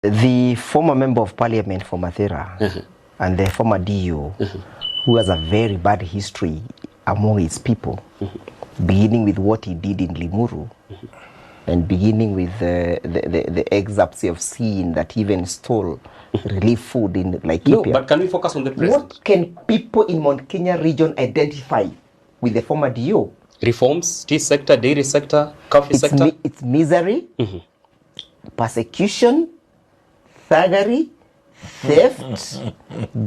The former member of parliament for Mathera and the former DO, who has a very bad history among his people, beginning with what he did in Limuru, and beginning with the excerpts you have seen that he even stole relief food in Laikipia. No, but can we focus on the president? What can people in Mount Kenya region identify with the former DO? Reforms, tea sector, dairy sector, coffee sector? It's misery, persecution, thuggery, theft,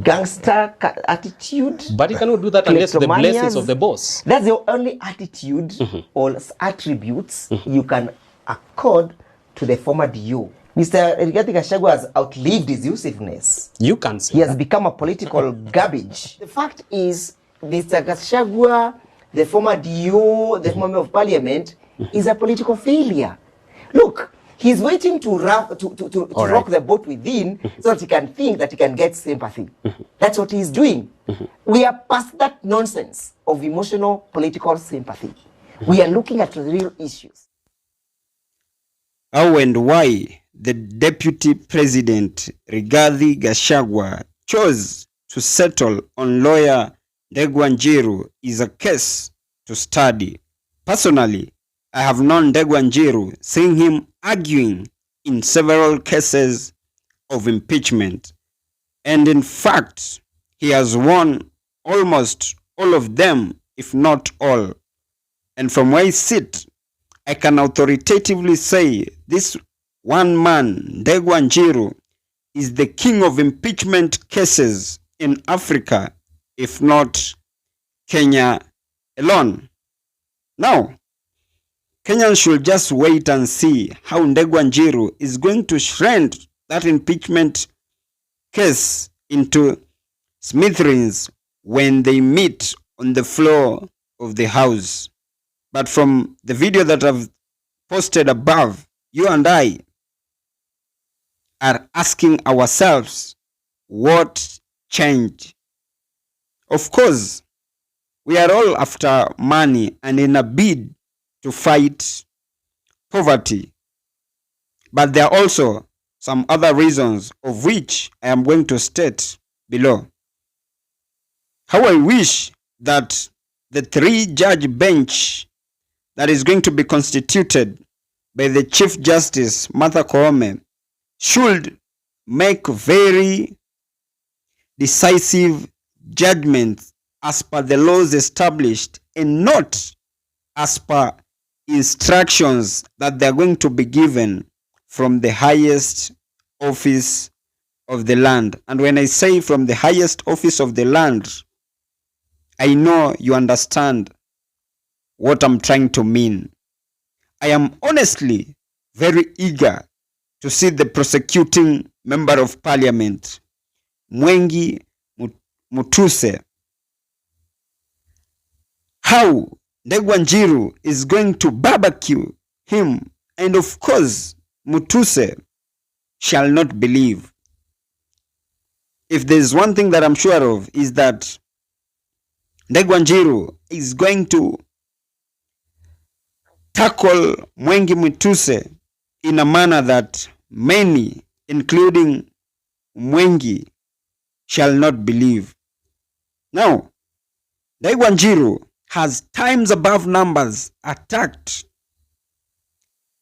gangster attitude. But you cannot do that unless the blessings of the boss. That's the only attitude or attributes you can accord to the former DO. Mr. Gachagua has outlived his usefulness. You can say he has become a political garbage. The fact is, Mr. Gachagua, the former DO, the former member of parliament, is a political failure. Look, he's waiting to rock the boat within so that he can think that he can get sympathy. That's what he's doing. We are past that nonsense of emotional political sympathy. We are looking at the real issues. How and why the Deputy President Rigathi Gachagua chose to settle on lawyer Ndegwa Njiru is a case to study. Personally, I have known Ndegwa Njiru, seeing him arguing in several cases of impeachment. And in fact, he has won almost all of them, if not all. And from where I sit, I can authoritatively say this one man, Ndegwa Njiru, is the king of impeachment cases in Africa, if not Kenya alone. Now, Kenyans should just wait and see how Ndegwa Njiru is going to shred that impeachment case into smithereens when they meet on the floor of the House. But from the video that I've posted above, you and I are asking ourselves, what changed? Of course, we are all after money and in a bid to fight poverty. But there are also some other reasons of which I am going to state below. How I wish that the 3-judge bench that is going to be constituted by the Chief Justice Martha Koome should make very decisive judgments as per the laws established and not as per instructions that they are going to be given from the highest office of the land. And when I say from the highest office of the land, I know you understand what I'm trying to mean. I am honestly very eager to see the prosecuting member of parliament, Mwengi Mutuse, how Ndegwa Njiru is going to barbecue him, and of course Mutuse shall not believe. If there's one thing that I'm sure of, is that Ndegwa Njiru is going to tackle Mwengi Mutuse in a manner that many, including Mwengi, shall not believe. Now, Ndegwa Njiru has times above numbers attacked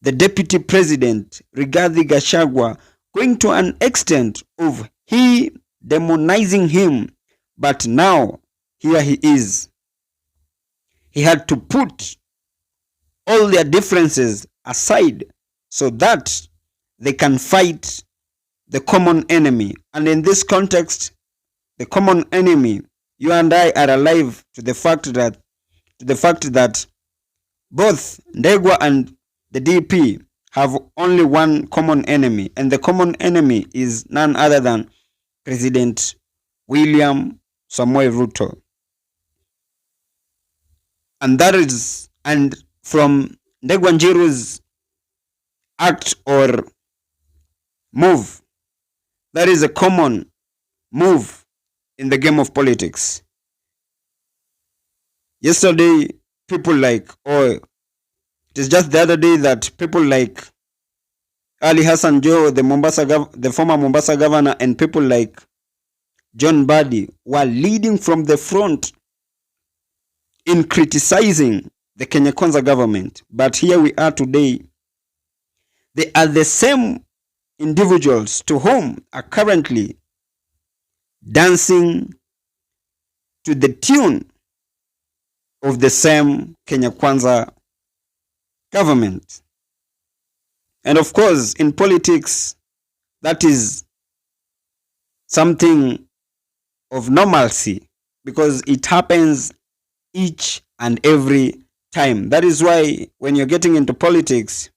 the Deputy President Rigathi Gachagua, going to an extent of he demonizing him. But now, here he is. He had to put all their differences aside so that they can fight the common enemy. And in this context, the common enemy, you and I are alive to the fact that both Ndegwa and the DP have only one common enemy, and the common enemy is none other than President William Samoei Ruto. And from Ndegwa Njiru's act or move, that is a common move in the game of politics. Yesterday, people like, it is just the other day that people like Ali Hassan Joho, the former Mombasa governor, and people like John Mbadi were leading from the front in criticizing the Kenya Kwanza government. But here we are today. They are the same individuals to whom are currently dancing to the tune of the same Kenya Kwanza government. And of course, in politics, that is something of normalcy because it happens each and every time. That is why when you're getting into politics,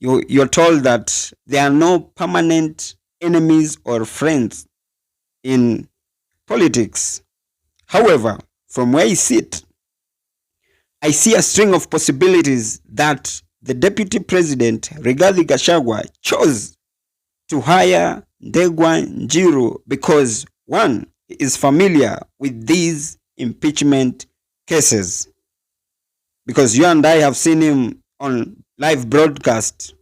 you're told that there are no permanent enemies or friends in politics. However, from where I sit, I see a string of possibilities that the Deputy President, Rigathi Gachagua, chose to hire Ndegwa Njiru because, one, he is familiar with these impeachment cases. Because you and I have seen him on live broadcast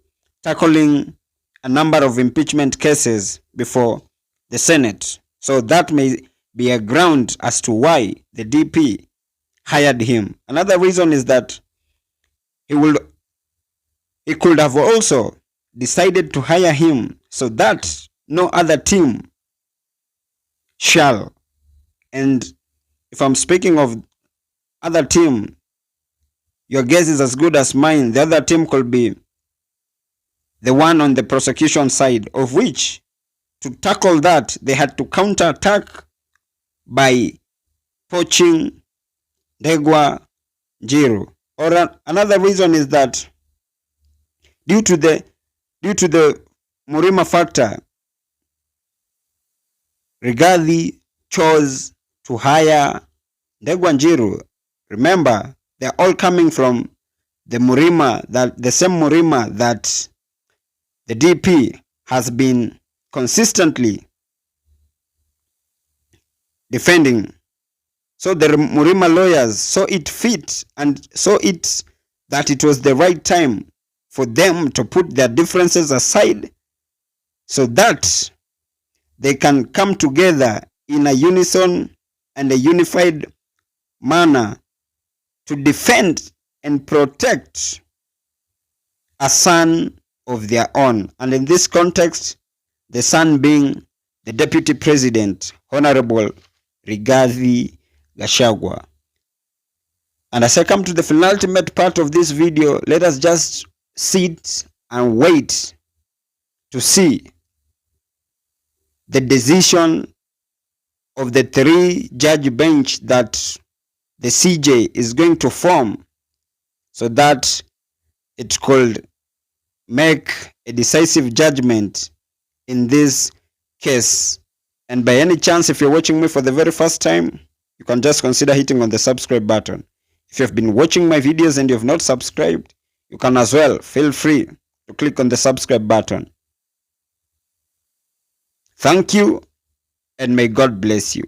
tackling a number of impeachment cases before the Senate. So that may be a ground as to why the DP hired him. Another reason is that he could have also decided to hire him so that no other team shall. And if I'm speaking of other team, your guess is as good as mine. The other team could be the one on the prosecution side, of which to tackle that, they had to counterattack by poaching Ndegwa Njiru. Or another reason is that due to the Murima factor, Rigathi chose to hire Ndegwa Njiru. Remember, they're all coming from the same Murima that the DP has been consistently defending. So the Murima lawyers saw it fit and saw it that it was the right time for them to put their differences aside so that they can come together in a unison and a unified manner to defend and protect a son of their own. And in this context, the son being the Deputy President, Honorable Rigathi Gachagua. And as I come to the penultimate part of this video, let us just sit and wait to see the decision of the 3-judge bench that the CJ is going to form so that it could make a decisive judgment in this case. And by any chance, if you're watching me for the very first time, you can just consider hitting on the subscribe button. If you've been watching my videos and you have not subscribed, you can as well feel free to click on the subscribe button. Thank you, and may God bless you.